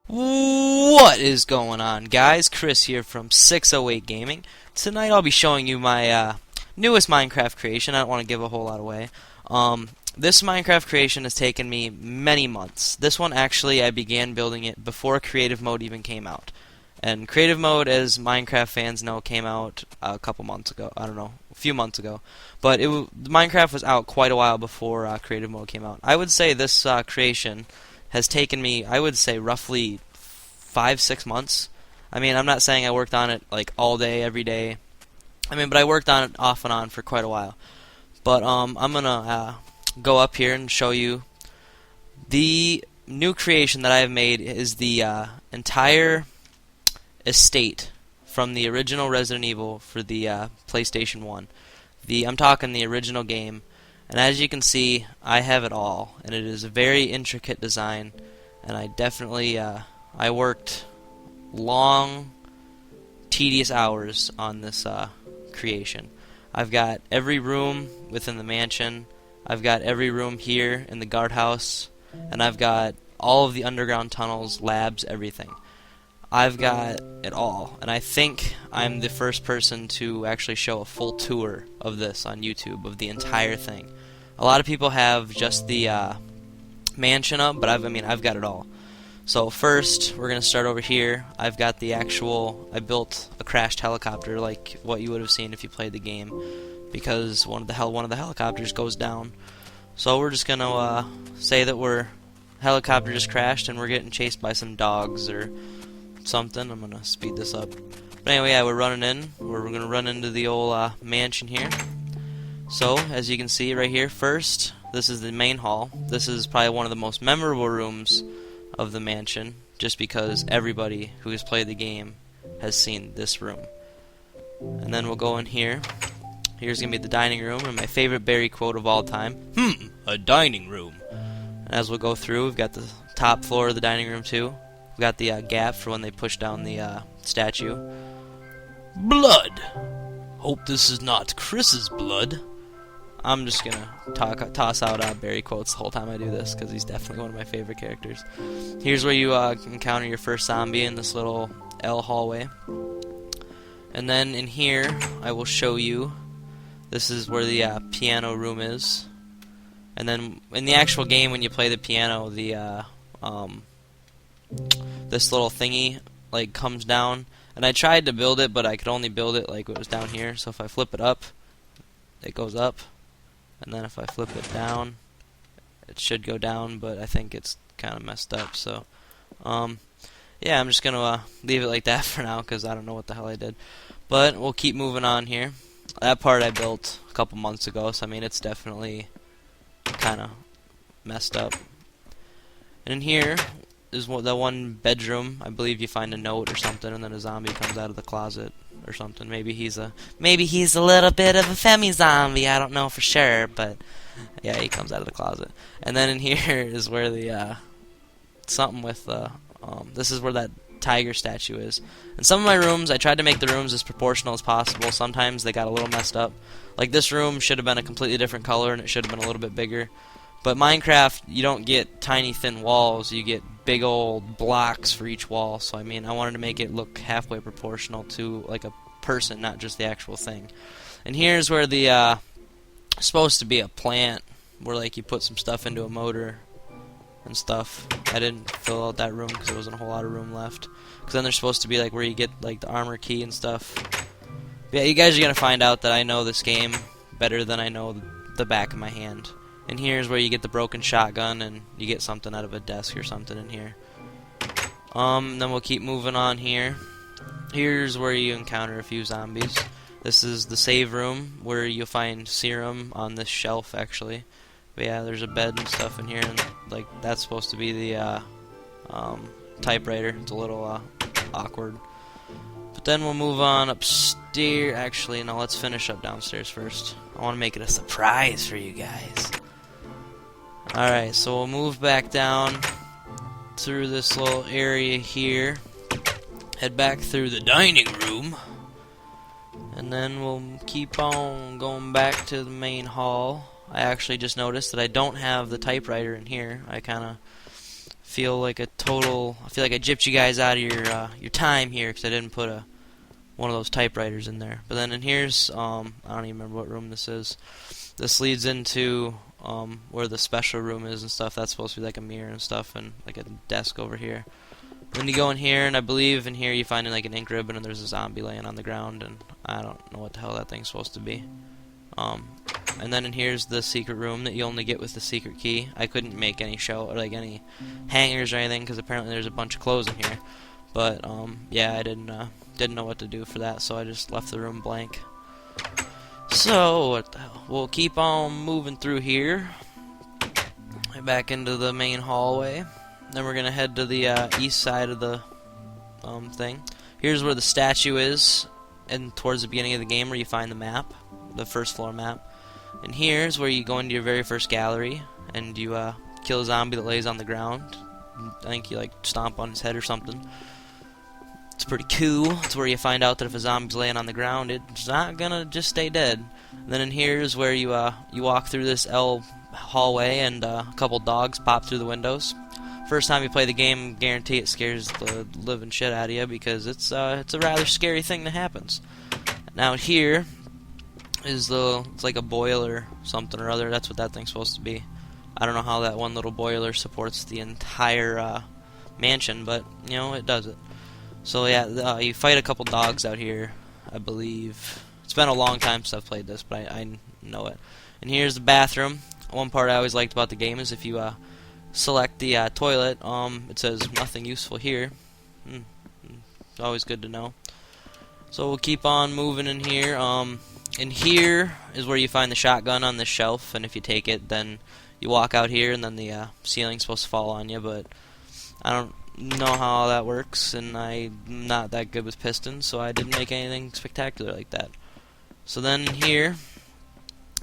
What is going on, guys? Chris here from 608 Gaming. Tonight I'll be showing you my newest Minecraft creation. I don't want to give a whole lot away. This Minecraft creation has taken me many months. This one actually I began building it before creative mode even came out. And creative mode, as Minecraft fans know, came out a couple months ago. I don't know, a few months ago. But Minecraft was out quite a while before creative mode came out. I would say this creation has taken me, I would say, roughly 5-6 months. I mean, I'm not saying I worked on it like all day, every day. But I worked on it off and on for quite a while. But I'm gonna go up here and show you the new creation that I have made. Is the entire estate from the original Resident Evil for the PlayStation 1. I'm talking the original game. And as you can see, I have it all, and it is a very intricate design, and I definitely, I worked long, tedious hours on this creation. I've got every room within the mansion, I've got every room here in the guardhouse, and I've got all of the underground tunnels, labs, everything. I've got it all, and I think I'm the first person to actually show a full tour of this on YouTube, of the entire thing. A lot of people have just the mansion up, but I've got it all. So first, we're gonna start over here. I've got the actual. I built a crashed helicopter, like what you would have seen if you played the game, because one of the helicopters goes down. So we're just gonna say that helicopter just crashed, and we're getting chased by some dogs or something. I'm gonna speed this up. But anyway, yeah, we're running in. We're gonna run into the old mansion here. So, as you can see right here, first, this is the main hall. This is probably one of the most memorable rooms of the mansion, just because everybody who has played the game has seen this room. And then we'll go in here. Here's gonna be the dining room, and my favorite Barry quote of all time. A dining room. And as we'll go through, we've got the top floor of the dining room too. We've got the gap for when they push down the statue. Blood! Hope this is not Chris's blood. I'm just gonna toss out Barry quotes the whole time I do this, because he's definitely one of my favorite characters. Here's where you encounter your first zombie in this little L hallway. And then in here, I will show you, this is where the piano room is. And then in the actual game, when you play the piano, this little thingy like comes down. And I tried to build it, but I could only build it like it was down here. So if I flip it up, it goes up. And then if I flip it down, it should go down, but I think it's kind of messed up. So, yeah, I'm just going to leave it like that for now, because I don't know what the hell I did. But we'll keep moving on here. That part I built a couple months ago, so it's definitely kind of messed up. And in here is the one bedroom. I believe you find a note or something, and then a zombie comes out of the closet or something. Maybe he's a little bit of a femi zombie. I don't know for sure, but yeah, he comes out of the closet. And then in here is where the something with this is where that tiger statue is. In some of my rooms, I tried to make the rooms as proportional as possible. Sometimes they got a little messed up. Like this room should have been a completely different color, and it should have been a little bit bigger. But Minecraft, you don't get tiny thin walls, you get big old blocks for each wall. So I wanted to make it look halfway proportional to like a person, not just the actual thing. And here's where the supposed to be a plant, where like you put some stuff into a motor and stuff. I didn't fill out that room because there wasn't a whole lot of room left. Because then there's supposed to be like where you get like the armor key and stuff. But yeah, you guys are gonna find out that I know this game better than I know the back of my hand. And here's where you get the broken shotgun, and you get something out of a desk or something in here. Then we'll keep moving on here. Here's where you encounter a few zombies. This is the save room, where you'll find serum on this shelf, actually. But yeah, there's a bed and stuff in here, and like that's supposed to be the typewriter. It's a little awkward. But then we'll move on upstairs. Actually, no, let's finish up downstairs first. I want to make it a surprise for you guys. Alright, so we'll move back down through this little area here. Head back through the dining room. And then we'll keep on going back to the main hall. I actually just noticed that I don't have the typewriter in here. I kind of feel like I gypped you guys out of your time here because I didn't put one of those typewriters in there. But then in here's I don't even remember what room this is. This leads into where the special room is and stuff. That's supposed to be like a mirror and stuff, and like a desk over here. Then you go in here, and I believe in here you find like an ink ribbon, and there's a zombie laying on the ground, and I don't know what the hell that thing's supposed to be. And then in here's the secret room that you only get with the secret key. I couldn't make any show or like any hangers or anything because apparently there's a bunch of clothes in here. But yeah, I didn't know what to do for that, so I just left the room blank. So what the hell? We'll keep on moving through here, back into the main hallway. Then we're gonna head to the east side of the thing. Here's where the statue is, and towards the beginning of the game where you find the map, the first floor map. And here's where you go into your very first gallery, and you kill a zombie that lays on the ground. I think you like stomp on his head or something. It's pretty cool. It's where you find out that if a zombie's laying on the ground, it's not gonna just stay dead. And then in here is where you walk through this L hallway, and a couple dogs pop through the windows. First time you play the game, guarantee it scares the living shit out of you because it's a rather scary thing that happens. Now here is it's like a boiler something or other. That's what that thing's supposed to be. I don't know how that one little boiler supports the entire mansion, but you know, it does it. So yeah, you fight a couple dogs out here, I believe. It's been a long time since I've played this, but I know it. And here's the bathroom. One part I always liked about the game is if you select the toilet, it says nothing useful here. It's always good to know. So we'll keep on moving in here. In here is where you find the shotgun on this shelf, and if you take it, then you walk out here, and then the ceiling's supposed to fall on you, but I don't know how that works, and I'm not that good with pistons, so I didn't make anything spectacular like that. So then here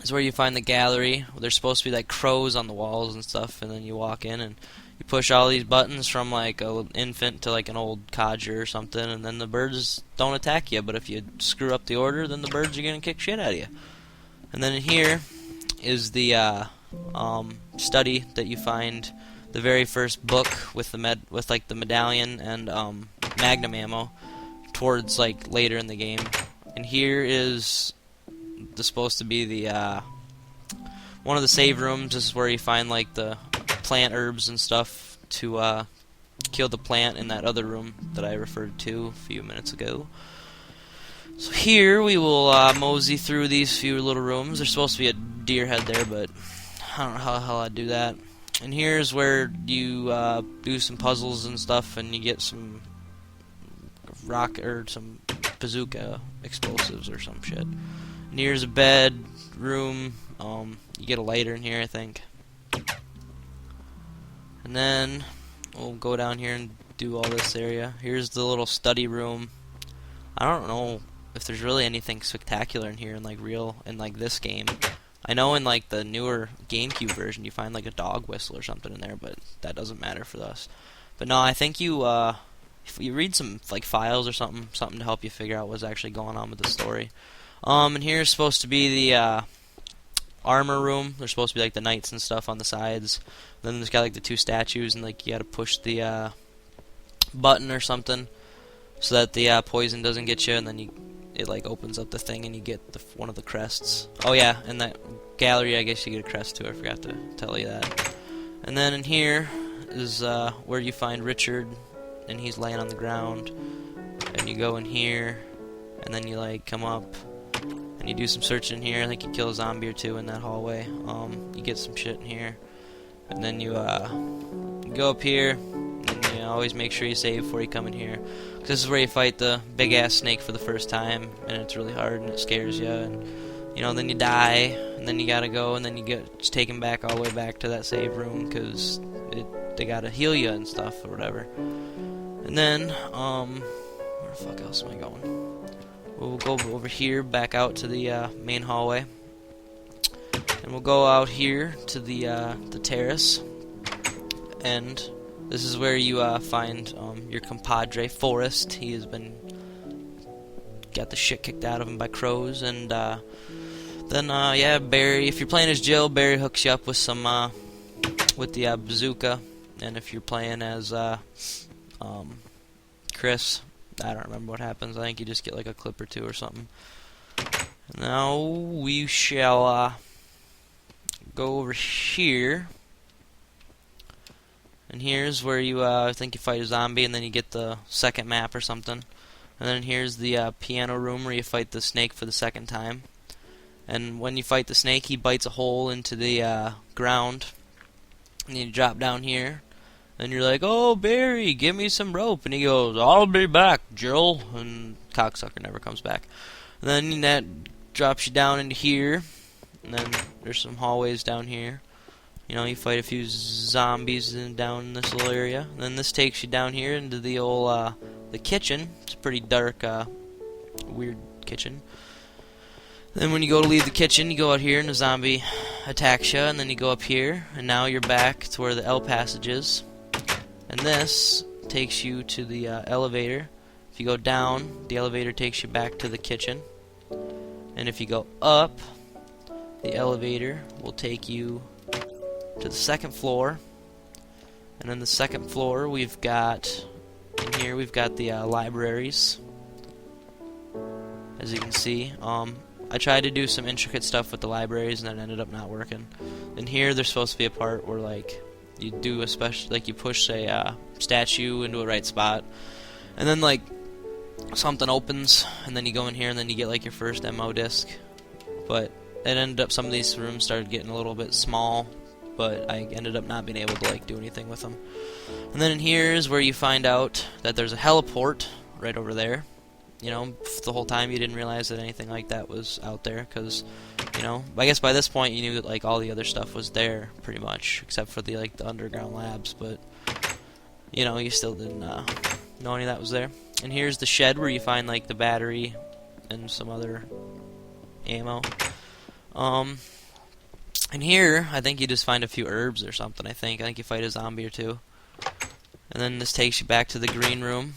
is where you find the gallery. There's supposed to be like crows on the walls and stuff, and then you walk in and you push all these buttons from like an infant to like an old codger or something, and then the birds don't attack you, but if you screw up the order, then the birds are gonna kick shit out of you. And then in here is the study that you find the very first book with the medallion and magnum ammo towards like later in the game. And here is supposed to be the one of the save rooms. This is where you find like the plant herbs and stuff to kill the plant in that other room that I referred to a few minutes ago. So here we will mosey through these few little rooms. There's supposed to be a deer head there, but I don't know how the hell I'd do that. And here's where you do some puzzles and stuff, and you get some rock or some bazooka explosives or some shit. And here's a bed room. You get a lighter in here, I think. And then we'll go down here and do all this area. Here's the little study room. I don't know if there's really anything spectacular in here in like this game. I know in like the newer GameCube version you find like a dog whistle or something in there, but that doesn't matter for us. But no, I think if you read some like files or something to help you figure out what's actually going on with the story. And here's supposed to be the armor room. There's supposed to be like the knights and stuff on the sides. Then there's got like the two statues, and like you gotta push the button or something so that the poison doesn't get you, and then it like opens up the thing and you get one of the crests. Oh yeah, in that gallery I guess you get a crest too. I forgot to tell you that. And then in here is where you find Richard, and he's laying on the ground. And you go in here, and then you like come up and you do some searching here. I think you kill a zombie or two in that hallway. You get some shit in here, and then you go up here, and you always make sure you save before you come in here. This is where you fight the big ass snake for the first time, and it's really hard and it scares you, and then you die, and then you gotta go, and then you get taken back all the way back to that save room because they gotta heal you and stuff or whatever. And then where the fuck else am I going? We'll go over here back out to the main hallway, and we'll go out here to the terrace, and this is where you find your compadre Forrest. He has got the shit kicked out of him by crows, and then yeah, Barry. If you're playing as Jill, Barry hooks you up with some with the bazooka, and if you're playing as Chris, I don't remember what happens. I think you just get like a clip or two or something. Now we shall go over here, and here's where you I think you fight a zombie, and then you get the second map or something. And then here's the piano room where you fight the snake for the second time. And when you fight the snake, he bites a hole into the ground, and you drop down here. And you're like, "Oh, Barry, give me some rope." And he goes, "I'll be back, Jill." And cocksucker never comes back. And then that drops you down into here. And then there's some hallways down here. You know, you fight a few zombies down in this little area. And then this takes you down here into the old the kitchen. It's a pretty dark, weird kitchen. Then when you go to leave the kitchen, you go out here and the zombie attacks you. And then you go up here. And now you're back to where the L passage is. And this takes you to the elevator. If you go down, the elevator takes you back to the kitchen. And if you go up, the elevator will take you to the second floor. And then the second floor, we've got, in here, we've got the libraries. As you can see, I tried to do some intricate stuff with the libraries, and then it ended up not working. In here, there's supposed to be a part where, like, you do a special, like, you push a statue into a right spot, and then, like, something opens, and then you go in here, and then you get, like, your first MO disc. But it ended up, some of these rooms started getting a little bit small, but I ended up not being able to, like, do anything with them. And then in here is where you find out that there's a heliport right over there. You know, the whole time you didn't realize that anything like that was out there, because, you know, I guess by this point you knew that, like, all the other stuff was there, pretty much, except for the, like, the underground labs, but, you know, you still didn't know any of that was there. And here's the shed where you find, like, the battery and some other ammo. And here, I think you just find a few herbs or something, I think you fight a zombie or two. And then this takes you back to the green room,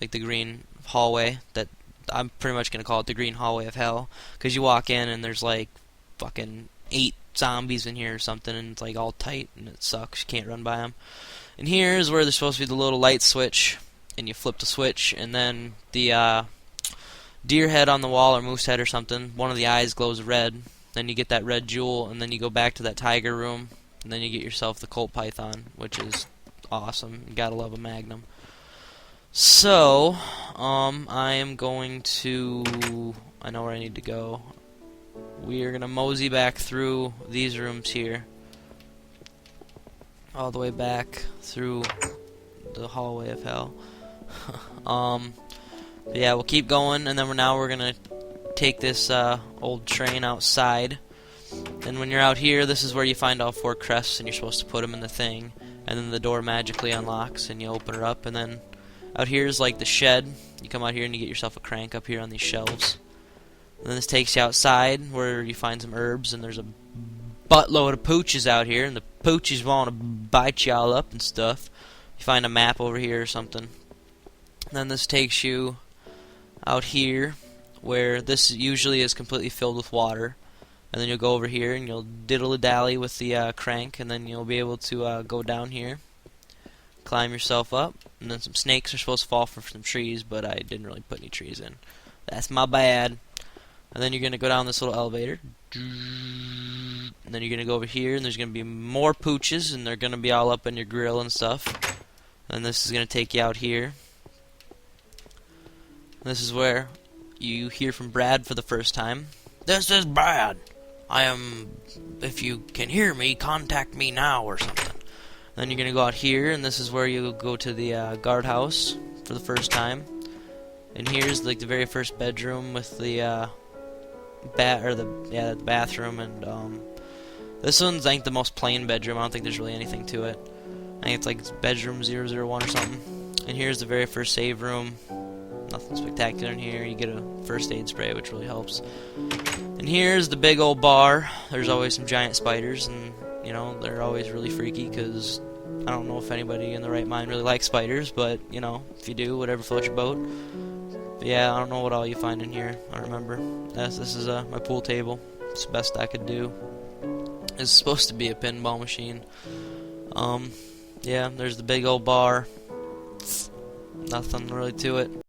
like the green hallway, that I'm pretty much going to call it the green hallway of hell, because you walk in and there's like fucking 8 zombies in here or something, and it's like all tight and it sucks, you can't run by them. And here's where there's supposed to be the little light switch, and you flip the switch, and then the deer head on the wall, or moose head or something, one of the eyes glows red, then you get that red jewel, and then you go back to that tiger room, and then you get yourself the Colt Python, which is awesome. You gotta love a Magnum. So, I am going to, I know where I need to go. We are going to mosey back through these rooms here, all the way back through the hallway of hell. Yeah, we'll keep going, and then we're going to take this old train outside. And when you're out here, this is where you find all 4 crests, and you're supposed to put them in the thing, and then the door magically unlocks, and you open it up, and then out here is like the shed. You come out here and you get yourself a crank up here on these shelves. And then this takes you outside where you find some herbs, and there's a buttload of pooches out here, and the pooches want to bite you all up and stuff. You find a map over here or something. And then this takes you out here where this usually is completely filled with water. And then you'll go over here and you'll diddle-a-dally with the crank, and then you'll be able to go down here, climb yourself up, and then some snakes are supposed to fall from some trees, but I didn't really put any trees in. That's my bad. And then you're going to go down this little elevator, and then you're going to go over here, and there's going to be more pooches, and they're going to be all up in your grill and stuff. And this is going to take you out here. This is where you hear from Brad for the first time. "This is Brad. If you can hear me, contact me now," or something. Then you're going to go out here, and this is where you go to the guardhouse for the first time. And here's like the very first bedroom with the the bathroom, and this one's I think the most plain bedroom. I don't think there's really anything to it. I think it's like bedroom 001 or something. And here's the very first save room. Nothing spectacular in here. You get a first aid spray, which really helps. And here's the big old bar. There's always some giant spiders, and you know, they're always really freaky, because I don't know if anybody in the right mind really likes spiders, but, you know, if you do, whatever floats your boat. But yeah, I don't know what all you find in here. I don't remember. This is my pool table. It's the best I could do. It's supposed to be a pinball machine. Yeah, there's the big old bar. Nothing really to it.